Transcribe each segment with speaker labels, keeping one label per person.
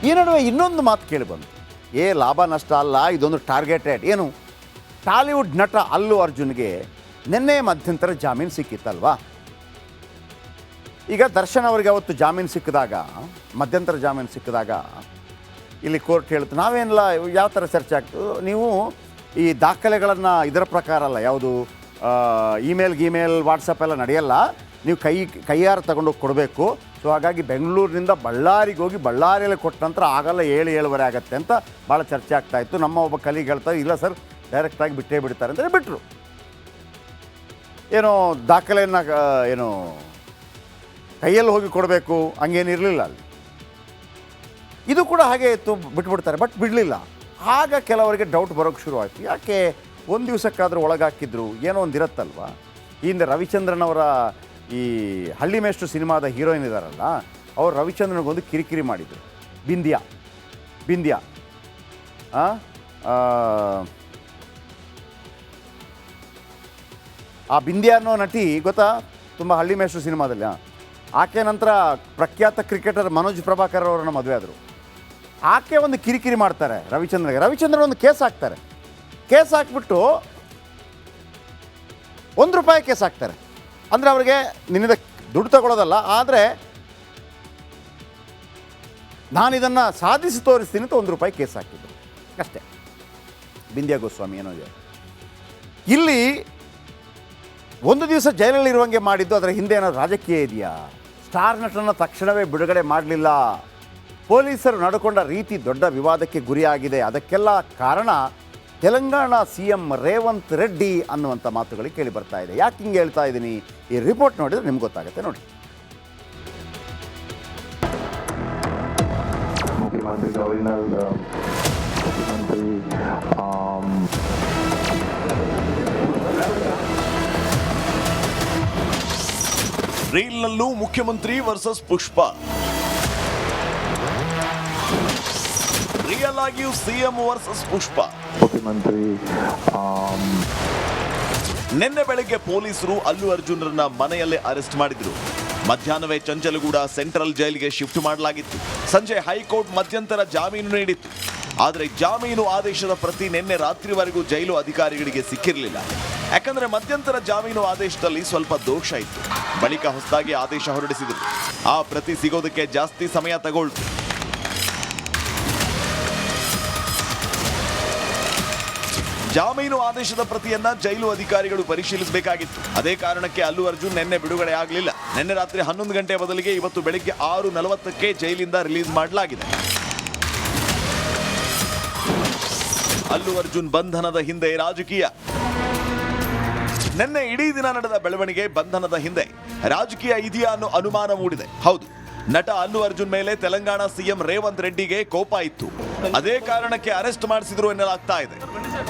Speaker 1: ಈ ನಡುವೆ ಇನ್ನೊಂದು ಮಾತು ಕೇಳಿಬಂತು. ಲಾಭ ನಷ್ಟ ಅಲ್ಲ, ಇದೊಂದು ಟಾರ್ಗೆಟೆಡ್. ಏನು, ಟಾಲಿವುಡ್ ನಟ ಅಲ್ಲು ಅರ್ಜುನ್ಗೆ ನಿನ್ನೆ ಮಧ್ಯಂತರ ಜಾಮೀನು ಸಿಕ್ಕಿತ್ತಲ್ವಾ. ಈಗ ದರ್ಶನ್ ಅವರಿಗೆ ಅವತ್ತು ಜಾಮೀನು ಸಿಕ್ಕಿದಾಗ, ಮಧ್ಯಂತರ ಜಾಮೀನು ಸಿಕ್ಕಿದಾಗ ಇಲ್ಲಿ ಕೋರ್ಟ್ ಹೇಳುತ್ತೆ, ನಾವೇನಿಲ್ಲ, ಯಾವ ಥರ ಚರ್ಚೆ ಆಗ್ತದೆ, ನೀವು ಈ ದಾಖಲೆಗಳನ್ನು ಇದರ ಪ್ರಕಾರ ಅಲ್ಲ, ಯಾವುದು ಇಮೇಲ್ ವಾಟ್ಸಪ್ ಎಲ್ಲ ನಡೆಯಲ್ಲ, ನೀವು ಕೈಯಾರ ತಗೊಂಡೋಗಿ ಕೊಡಬೇಕು. ಸೊ ಹಾಗಾಗಿ ಬೆಂಗಳೂರಿನಿಂದ ಬಳ್ಳಾರಿಗೆ ಹೋಗಿ ಬಳ್ಳಾರಿಯಲ್ಲಿ ಕೊಟ್ಟ ನಂತರ ಆಗಲ್ಲ 7-7:30 ಆಗುತ್ತೆ ಅಂತ ಭಾಳ ಚರ್ಚೆ ಆಗ್ತಾಯಿತ್ತು. ನಮ್ಮ ಒಬ್ಬ ಕಲೀಗ್ ಹೇಳ್ತಾರೆ, ಇಲ್ಲ ಸರ್ ಡೈರೆಕ್ಟಾಗಿ ಬಿಟ್ಟೇ ಬಿಡ್ತಾರೆ ಅಂತಲೇ ಬಿಟ್ಟರು. ಏನೋ ದಾಖಲೆಯನ್ನು ಏನು ಕೈಯಲ್ಲಿ ಹೋಗಿ ಕೊಡಬೇಕು ಹಂಗೇನಿರಲಿಲ್ಲ ಅಲ್ಲಿ. ಇದು ಕೂಡ ಹಾಗೆ ಇತ್ತು, ಬಿಟ್ಬಿಡ್ತಾರೆ. ಬಟ್ ಬಿಡಲಿಲ್ಲ. ಆಗ ಕೆಲವರಿಗೆ ಡೌಟ್ ಬರೋಕ್ಕೆ ಶುರು ಆಯಿತು, ಯಾಕೆ ಒಂದು ದಿವಸಕ್ಕಾದರೂ ಒಳಗಾಕಿದ್ರು, ಏನೋ ಒಂದು ಇರುತ್ತಲ್ವ. ಈ ಹಿಂದೆ ರವಿಚಂದ್ರನ್ ಅವರ ಈ ಹಳ್ಳಿ ಮೇಷ್ಟ್ರು ಸಿನಿಮಾದ ಹೀರೋಯಿನ್ ಇದ್ದಾರಲ್ಲ, ಅವರು ರವಿಚಂದ್ರನಿಗೊಂದು ಕಿರಿಕಿರಿ ಮಾಡಿದರು. ಬಿಂದ್ಯಾ ಆ ಬಿಂದ್ಯಾ ಅನ್ನೋ ನಟಿ ಗೊತ್ತಾ, ತುಂಬ ಹಳ್ಳಿ ಮೇಷ್ಟ್ರು ಸಿನಿಮಾದಲ್ಲಿ. ಆಕೆ ನಂತರ ಪ್ರಖ್ಯಾತ ಕ್ರಿಕೆಟರ್ ಮನೋಜ್ ಪ್ರಭಾಕರ್ ಅವರನ್ನು ಮದುವೆ ಆದರು. ಆಕೆ ಒಂದು ಕಿರಿಕಿರಿ ಮಾಡ್ತಾರೆ ರವಿಚಂದ್ರನ್ ಒಂದು ಕೇಸ್ ಹಾಕ್ತಾರೆ. ಕೇಸ್ ಹಾಕ್ಬಿಟ್ಟು ₹1 ಕೇಸ್ ಹಾಕ್ತಾರೆ. ಅಂದರೆ ಅವರಿಗೆ ನಿನ್ನಿಂದ ದುಡ್ಡು ತಗೊಳ್ಳೋದಲ್ಲ, ಆದರೆ ನಾನಿದನ್ನು ಸಾಧಿಸಿ ತೋರಿಸ್ತೀನಿ ಅಂತ ₹1 ಕೇಸ್ ಹಾಕಿದ್ದು ಅಷ್ಟೇ. ಬಿಂದ್ಯಾ ಗೋಸ್ವಾಮಿ ಏನೋ ಇದೆ. ಇಲ್ಲಿ ಒಂದು ದಿವಸ ಜೈಲಲ್ಲಿರುವಂಗೆ ಮಾಡಿದ್ದು, ಅದರ ಹಿಂದೆ ಏನಾದ್ರು ರಾಜಕೀಯ ಇದೆಯಾ? ಸ್ಟಾರ್ ನಟನ ತಕ್ಷಣವೇ ಬಿಡುಗಡೆ ಮಾಡಲಿಲ್ಲ. ಪೊಲೀಸರು ನಡ್ಕೊಂಡ ರೀತಿ ದೊಡ್ಡ ವಿವಾದಕ್ಕೆ ಗುರಿಯಾಗಿದೆ. ಅದಕ್ಕೆಲ್ಲ ಕಾರಣ ತೆಲಂಗಾಣ CM ರೇವಂತ್ ರೆಡ್ಡಿ ಅನ್ನುವಂಥ ಮಾತುಗಳಿಗೆ ಕೇಳಿ ಬರ್ತಾ ಇದೆ. ಯಾಕೆ ಹಿಂಗೆ ಹೇಳ್ತಾ ಇದ್ದೀನಿ, ಈ ರಿಪೋರ್ಟ್ ನೋಡಿದರೆ ನಿಮ್ಗೆ ಗೊತ್ತಾಗುತ್ತೆ. ನೋಡಿ.
Speaker 2: ಮುಖ್ಯಮಂತ್ರಿ ಗವರ್ನರ್ ಮುಖ್ಯಮಂತ್ರಿ
Speaker 3: ರೀಲ್ನಲ್ಲೂ ಮುಖ್ಯಮಂತ್ರಿ ವರ್ಸಸ್ ಪುಷ್ಪ, ರಿಯಲ್ ಆಗಿಯೂ CM ವರ್ಸಸ್ ಪುಷ್ಪ.
Speaker 2: ಮುಖ್ಯಮಂತ್ರಿ
Speaker 3: ನಿನ್ನೆ ಬೆಳಗ್ಗೆ ಪೊಲೀಸರು ಅಲ್ಲು ಅರ್ಜುನ್ರನ್ನ ಮನೆಯಲ್ಲೇ ಅರೆಸ್ಟ್ ಮಾಡಿದ್ರು. ಮಧ್ಯಾಹ್ನವೇ ಚಂಚಲಗೂಡ ಸೆಂಟ್ರಲ್ ಜೈಲಿಗೆ ಶಿಫ್ಟ್ ಮಾಡಲಾಗಿತ್ತು. ಸಂಜೆ ಹೈಕೋರ್ಟ್ ಮಧ್ಯಂತರ ಜಾಮೀನು ನೀಡಿತ್ತು. ಆದರೆ ಜಾಮೀನು ಆದೇಶದ ಪ್ರತಿ ನಿನ್ನೆ ರಾತ್ರಿವರೆಗೂ ಜೈಲು ಅಧಿಕಾರಿಗಳಿಗೆ ಸಿಕ್ಕಿರಲಿಲ್ಲ. ಯಾಕಂದ್ರೆ ಮಧ್ಯಂತರ ಜಾಮೀನು ಆದೇಶದಲ್ಲಿ ಸ್ವಲ್ಪ ದೋಷ ಇತ್ತು. ಬಳಿಕ ಹೊಸದಾಗಿ ಆದೇಶ ಹೊರಡಿಸಿದ್ರು. ಆ ಪ್ರತಿ ಸಿಗೋದಕ್ಕೆ ಜಾಸ್ತಿ ಸಮಯ ತಗೊಳ್ತು. ಜಾಮೀನು ಆದೇಶದ ಪ್ರತಿಯನ್ನ ಜೈಲು ಅಧಿಕಾರಿಗಳು ಪರಿಶೀಲಿಸಬೇಕಾಗಿತ್ತು. ಅದೇ ಕಾರಣಕ್ಕೆ ಅಲ್ಲು ಅರ್ಜುನ್ ನಿನ್ನೆ ಬಿಡುಗಡೆ ಆಗಲಿಲ್ಲ. ನಿನ್ನೆ ರಾತ್ರಿ 11 ಗಂಟೆ ಬದಲಿಗೆ ಇವತ್ತು ಬೆಳಿಗ್ಗೆ 6:40ಕ್ಕೆ ಜೈಲಿಂದ ರಿಲೀಸ್ ಮಾಡಲಾಗಿದೆ. ಅಲ್ಲು ಅರ್ಜುನ್ ಬಂಧನದ ಹಿಂದೆ ರಾಜಕೀಯ. ನಿನ್ನೆ ಇಡೀ ದಿನ ನಡೆದ ಬೆಳವಣಿಗೆ ಬಂಧನದ ಹಿಂದೆ ರಾಜಕೀಯ ಇದೆಯಾ ಅನ್ನೋ ಅನುಮಾನ ಮೂಡಿದೆ. ಹೌದು, ನಟ ಅಲ್ಲು ಅರ್ಜುನ್ ಮೇಲೆ ತೆಲಂಗಾಣ CM ರೇವಂತ್ ರೆಡ್ಡಿಗೆ ಕೋಪ ಇತ್ತು. ಅದೇ ಕಾರಣಕ್ಕೆ ಅರೆಸ್ಟ್ ಮಾಡಿಸಿದ್ರು ಎನ್ನಲಾಗ್ತಾ ಇದೆ.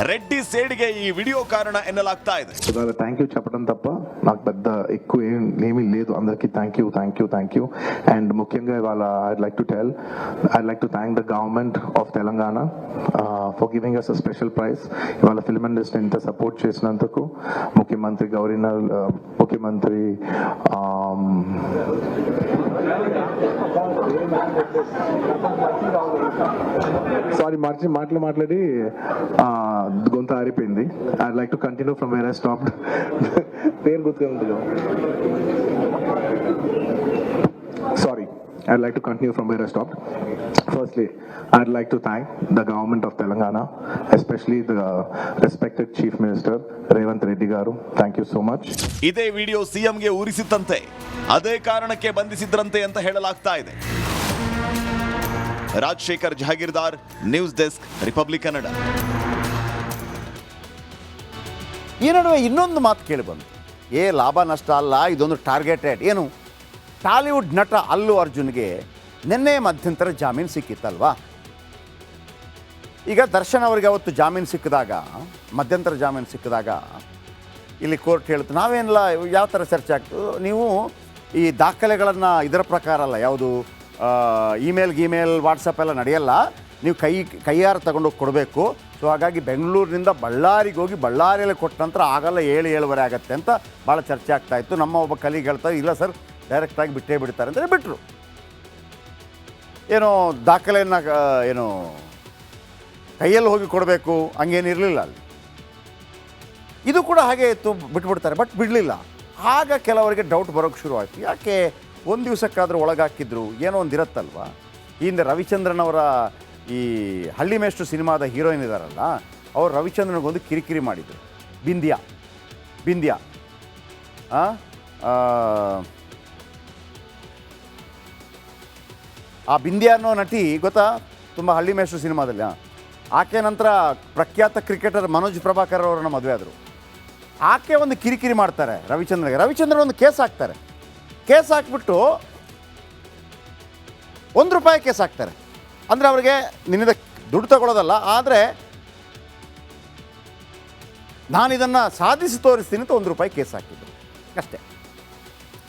Speaker 3: రెడ్డి సేడిగే ఈ వీడియో కారణ ఎన్నలాగ్తా ಇದೆ.
Speaker 2: థ్యాంక్ యూ చెప్పడం తప్ప నాకు పెద్ద ఎక్కువ ఏమీ లేదు. అందరికీ థ్యాంక్ యూ. అండ్ ముఖ్యంగా ఇవాళ I'd like to thank the government of Telangana for giving us a special prize. ఇవాళ ఫిల్మ్ ఇండస్ట్రీ ఇంత సపోర్ట్ చేసినందుకు ముఖ్యమంత్రి గవర్నర్ ముఖ్యమంత్రి సారీ మాట్లాడి గొంత ఆరిపోయింది. I'd like to continue from where I stopped. పేరు గుర్తుగా ఉంటుంది. Sorry. I'd like to continue from where I stopped. Firstly, I'd like to thank the government of Telangana, especially the respected Chief Minister Revanth Reddy garu. Thank you so much.
Speaker 3: ಇದೇ video CM ಗೆ ಉರಿಸಿತ್ತಂತೆ. ಅದೇ ಕಾರಣಕ್ಕೆ ಬಂಧಿಸಿದ್ರಂತೆ ಅಂತ ಹೇಳಲಾಗ್ತಾ ಇದೆ. Rajashekar Jahagirdar, news desk, Republic Kannada.
Speaker 1: ಈ ನಡುವೆ ಇನ್ನೊಂದು ಮಾತು ಕೇಳಿಬಂತು. ಲಾಭ ನಷ್ಟ ಅಲ್ಲ, ಇದೊಂದು ಟಾರ್ಗೆಟೆಡ್. ಏನು, ಟಾಲಿವುಡ್ ನಟ ಅಲ್ಲು ಅರ್ಜುನ್ಗೆ ನಿನ್ನೆ ಮಧ್ಯಂತರ ಜಾಮೀನು ಸಿಕ್ಕಿತ್ತಲ್ವಾ. ಈಗ ದರ್ಶನ್ ಅವರಿಗೆ ಅವತ್ತು ಜಾಮೀನು ಸಿಕ್ಕಿದಾಗ, ಮಧ್ಯಂತರ ಜಾಮೀನು ಸಿಕ್ಕಿದಾಗ ಇಲ್ಲಿ ಕೋರ್ಟ್ ಹೇಳುತ್ತೆ, ನಾವೇನಿಲ್ಲ, ಯಾವ ಥರ ಚರ್ಚೆ ಆಗ್ತದೆ, ನೀವು ಈ ದಾಖಲೆಗಳನ್ನು ಇದರ ಪ್ರಕಾರ ಅಲ್ಲ, ಯಾವುದು ಇಮೇಲ್ ವಾಟ್ಸಪ್ ಎಲ್ಲ ನಡೆಯಲ್ಲ, ನೀವು ಕೈಯಾರ ತಗೊಂಡೋಗಿ ಕೊಡಬೇಕು. ಸೊ ಹಾಗಾಗಿ ಬೆಂಗಳೂರಿನಿಂದ ಬಳ್ಳಾರಿಗೆ ಹೋಗಿ ಬಳ್ಳಾರಿಯಲ್ಲಿ ಕೊಟ್ಟ ನಂತರ ಆಗಲ್ಲ 7-7:30 ಆಗುತ್ತೆ ಅಂತ ಭಾಳ ಚರ್ಚೆ ಆಗ್ತಾಯಿತ್ತು. ನಮ್ಮ ಒಬ್ಬ ಕಲೀಗ್ ಹೇಳ್ತಾರೆ, ಇಲ್ಲ ಸರ್ ಡೈರೆಕ್ಟಾಗಿ ಬಿಟ್ಟೇ ಬಿಡ್ತಾರೆ ಅಂತಲೇ ಬಿಟ್ಟರು. ಏನೋ ದಾಖಲೆಯನ್ನು ಏನು ಕೈಯಲ್ಲಿ ಹೋಗಿ ಕೊಡಬೇಕು ಹಂಗೇನಿರಲಿಲ್ಲ ಅಲ್ಲಿ. ಇದು ಕೂಡ ಹಾಗೆ ಇತ್ತು, ಬಿಟ್ಬಿಡ್ತಾರೆ. ಬಟ್ ಬಿಡಲಿಲ್ಲ. ಆಗ ಕೆಲವರಿಗೆ ಡೌಟ್ ಬರೋಕ್ಕೆ ಶುರು ಆಯಿತು. ಯಾಕೆ ಒಂದು ದಿವಸಕ್ಕಾದರೂ ಒಳಗಾಕಿದ್ರು, ಏನೋ ಒಂದು ಇರುತ್ತಲ್ವ. ಈ ಹಿಂದೆ ರವಿಚಂದ್ರನ್ ಅವರ ಈ ಹಳ್ಳಿ ಮೇಷ್ಟ್ರು ಸಿನಿಮಾದ ಹೀರೋಯಿನ್ ಇದ್ದಾರಲ್ಲ, ಅವರು ರವಿಚಂದ್ರನಿಗೊಂದು ಕಿರಿಕಿರಿ ಮಾಡಿದರು. ಬಿಂದ್ಯಾ ಆ ಬಿಂದ್ಯಾ ಅನ್ನೋ ನಟಿ ಗೊತ್ತಾ, ತುಂಬ ಹಳ್ಳಿ ಮೇಷ್ಟ್ರು ಸಿನಿಮಾದಲ್ಲಿ. ಆಕೆ ನಂತರ ಪ್ರಖ್ಯಾತ ಕ್ರಿಕೆಟರ್ ಮನೋಜ್ ಪ್ರಭಾಕರ್ ಅವರನ್ನ ಮದುವೆ ಆದರು. ಆಕೆ ಒಂದು ಕಿರಿಕಿರಿ ಮಾಡ್ತಾರೆ ರವಿಚಂದ್ರನಿಗೆ. ರವಿಚಂದ್ರನ್ ಒಂದು ಕೇಸ್ ಹಾಕ್ತಾರೆ. ಕೇಸ್ ಹಾಕ್ಬಿಟ್ಟು ₹1 ಕೇಸ್ ಹಾಕ್ತಾರೆ. ಅಂದರೆ ಅವ್ರಿಗೆ ನಿನ್ನಿಂದ ದುಡ್ಡು ತಗೊಳ್ಳೋದಲ್ಲ, ಆದರೆ ನಾನಿದನ್ನು ಸಾಧಿಸಿ ತೋರಿಸ್ತೀನಿ ಅಂತ ₹1 ಕೇಸ್ ಹಾಕಿದ್ದು ಅಷ್ಟೇ.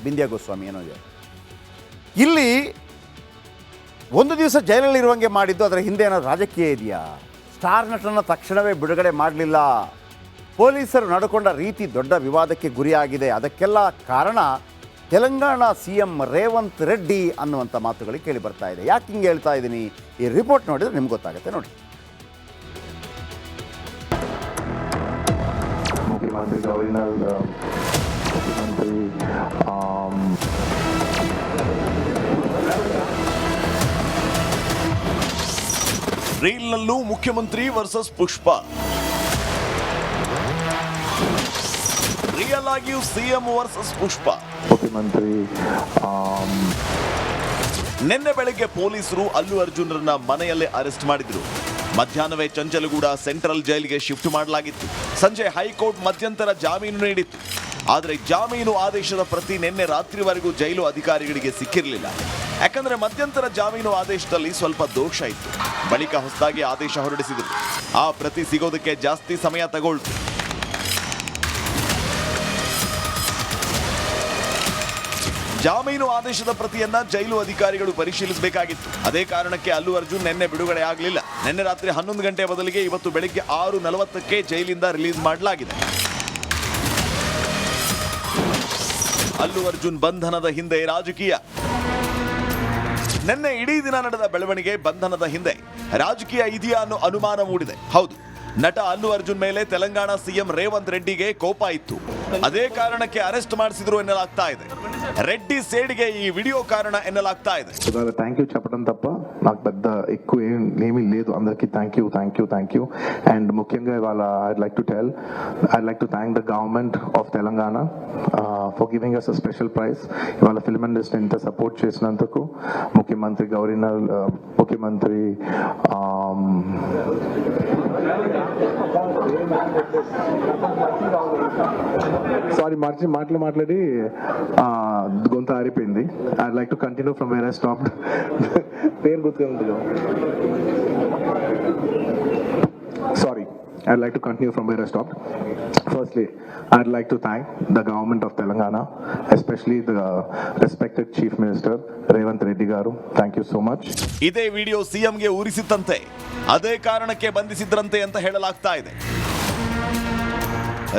Speaker 1: ಬಿಂದ್ಯಾ ಗೋಸ್ವಾಮಿ ಏನೋ ಇದೆ. ಇಲ್ಲಿ ಒಂದು ದಿವಸ ಜೈಲಲ್ಲಿರುವಂಗೆ ಮಾಡಿದ್ದು, ಅದರ ಹಿಂದೆ ಏನಾದ್ರು ರಾಜಕೀಯ ಇದೆಯಾ? ಸ್ಟಾರ್ ನಟನ ತಕ್ಷಣವೇ ಬಿಡುಗಡೆ ಮಾಡಲಿಲ್ಲ. ಪೊಲೀಸರು ನಡ್ಕೊಂಡ ರೀತಿ ದೊಡ್ಡ ವಿವಾದಕ್ಕೆ ಗುರಿಯಾಗಿದೆ. ಅದಕ್ಕೆಲ್ಲ ಕಾರಣ ತೆಲಂಗಾಣ CM ರೇವಂತ್ ರೆಡ್ಡಿ ಅನ್ನುವಂಥ ಮಾತುಗಳಿಗೆ ಕೇಳಿ ಬರ್ತಾ ಇದೆ. ಯಾಕೆ ಹಿಂಗೆ ಹೇಳ್ತಾ ಇದ್ದೀನಿ, ಈ ರಿಪೋರ್ಟ್ ನೋಡಿದರೆ ನಿಮ್ಗೆ ಗೊತ್ತಾಗುತ್ತೆ ನೋಡಿ.
Speaker 2: ಮುಖ್ಯಮಂತ್ರಿ ಗವರ್ನರ್, ಮುಖ್ಯಮಂತ್ರಿ
Speaker 3: ರೀಲ್ನಲ್ಲೂ ಮುಖ್ಯಮಂತ್ರಿ ವರ್ಸಸ್ ಪುಷ್ಪ, ರಿಯಲ್ ಆಗಿಯೂ CM ವರ್ಸಸ್ ಪುಷ್ಪ.
Speaker 2: ಮುಖ್ಯಮಂತ್ರಿ
Speaker 3: ನಿನ್ನೆ ಬೆಳಗ್ಗೆ ಪೊಲೀಸರು ಅಲ್ಲು ಅರ್ಜುನ್ರನ್ನ ಮನೆಯಲ್ಲೇ ಅರೆಸ್ಟ್ ಮಾಡಿದ್ರು. ಮಧ್ಯಾಹ್ನವೇ ಚಂಚಲಗೂಡ ಸೆಂಟ್ರಲ್ ಜೈಲಿಗೆ ಶಿಫ್ಟ್ ಮಾಡಲಾಗಿತ್ತು. ಸಂಜೆ ಹೈಕೋರ್ಟ್ ಮಧ್ಯಂತರ ಜಾಮೀನು ನೀಡಿತ್ತು. ಆದರೆ ಜಾಮೀನು ಆದೇಶದ ಪ್ರತಿ ನಿನ್ನೆ ರಾತ್ರಿವರೆಗೂ ಜೈಲು ಅಧಿಕಾರಿಗಳಿಗೆ ಸಿಕ್ಕಿರಲಿಲ್ಲ. ಯಾಕಂದ್ರೆ ಮಧ್ಯಂತರ ಜಾಮೀನು ಆದೇಶದಲ್ಲಿ ಸ್ವಲ್ಪ ದೋಷ ಇತ್ತು. ಬಳಿಕ ಹೊಸದಾಗಿ ಆದೇಶ ಹೊರಡಿಸಿದ್ರು. ಆ ಪ್ರತಿ ಸಿಗೋದಕ್ಕೆ ಜಾಸ್ತಿ ಸಮಯ ತಗೊಳ್ತು. ಜಾಮೀನು ಆದೇಶದ ಪ್ರತಿಯನ್ನ ಜೈಲು ಅಧಿಕಾರಿಗಳು ಪರಿಶೀಲಿಸಬೇಕಾಗಿತ್ತು. ಅದೇ ಕಾರಣಕ್ಕೆ ಅಲ್ಲು ಅರ್ಜುನ್ ನಿನ್ನೆ ಬಿಡುಗಡೆ ಆಗಲಿಲ್ಲ. ನಿನ್ನೆ ರಾತ್ರಿ 11 ಗಂಟೆ ಬದಲಿಗೆ ಇವತ್ತು ಬೆಳಿಗ್ಗೆ 6:40ಕ್ಕೆ ಜೈಲಿಂದ ರಿಲೀಸ್ ಮಾಡಲಾಗಿದೆ. ಅಲ್ಲು ಅರ್ಜುನ್ ಬಂಧನದ ಹಿಂದೆ ರಾಜಕೀಯ. ನಿನ್ನೆ ಇಡೀ ದಿನ ನಡೆದ ಬೆಳವಣಿಗೆ ಬಂಧನದ ಹಿಂದೆ ರಾಜಕೀಯ ಇದೆಯಾ ಅನ್ನೋ ಅನುಮಾನ ಮೂಡಿದೆ. ಹೌದು, ನಟ ಅಲ್ಲು ಅರ್ಜುನ್ ಮೇಲೆ ತೆಲಂಗಾಣ CM ರೇವಂತ್ ರೆಡ್ಡಿಗೆ ಕೋಪ ಇತ್ತು. ಅದೇ ಕಾರಣಕ್ಕೆ ಅರೆಸ್ಟ್ ಮಾಡಿಸಿದ್ರು ಎನ್ನಲಾಗ್ತಾ ಇದೆ. రెడ్డి సేడిగే ఈ వీడియో కారణ ఎన్నలాగ్తా ಇದೆ.
Speaker 2: థ్యాంక్ యూ చెప్పడం తప్ప నాకు పెద్ద ఎక్కువ ఏమీ లేదు. అందరికీ థ్యాంక్ యూ. అండ్ ముఖ్యంగా ఇవాళ I'd like to thank the government of Telangana for giving us a special prize. ఇవాళ ఫిల్మ్ ఇండస్ట్రీ ఇంత సపోర్ట్ చేసినందుకు ముఖ్యమంత్రి గవర్నర్, ముఖ్యమంత్రి సారీ మాట్లాడి గొంత ఆరిపోయింది. I'd like to continue from where I stopped. పేరు గుర్తుగా sorry. I'd like to continue from where I stopped. Firstly, I'd like to thank the government of Telangana, especially the respected Chief Minister Revanth Reddy garu. Thank you so much.
Speaker 3: ಇದೇ video CM ಗೆ ಉರಿಸಿತ್ತಂತೆ, ಅದೇ ಕಾರಣಕ್ಕೆ ಬಂಧಿಸಿದ್ರಂತೆ ಅಂತ ಹೇಳಲಾಗ್ತಾ ಇದೆ.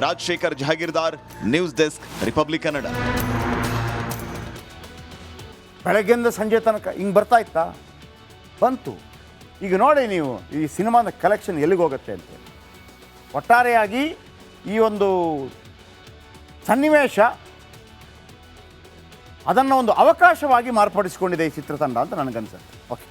Speaker 3: Rajashekar Jahagirdar, news desk, Republic Kannada.
Speaker 1: ಬೆಳಗ್ಗೆಯಿಂದ ಸಂಜೆ ತನಕ ಹಿಂಗೆ ಬರ್ತಾ ಇತ್ತಾ? ಬಂತು. ಈಗ ನೋಡಿ ನೀವು ಈ ಸಿನಿಮಾದ ಕಲೆಕ್ಷನ್ ಎಲ್ಲಿಗೆ ಹೋಗುತ್ತೆ ಅಂತ. ಒಟ್ಟಾರೆಯಾಗಿ ಈ ಒಂದು ಸನ್ನಿವೇಶ ಅದನ್ನು ಒಂದು ಅವಕಾಶವಾಗಿ ಮಾರ್ಪಡಿಸಿಕೊಂಡಿದೆ ಈ ಚಿತ್ರತಂಡ ಅಂತ ನನಗನ್ಸುತ್ತೆ. ಓಕೆ.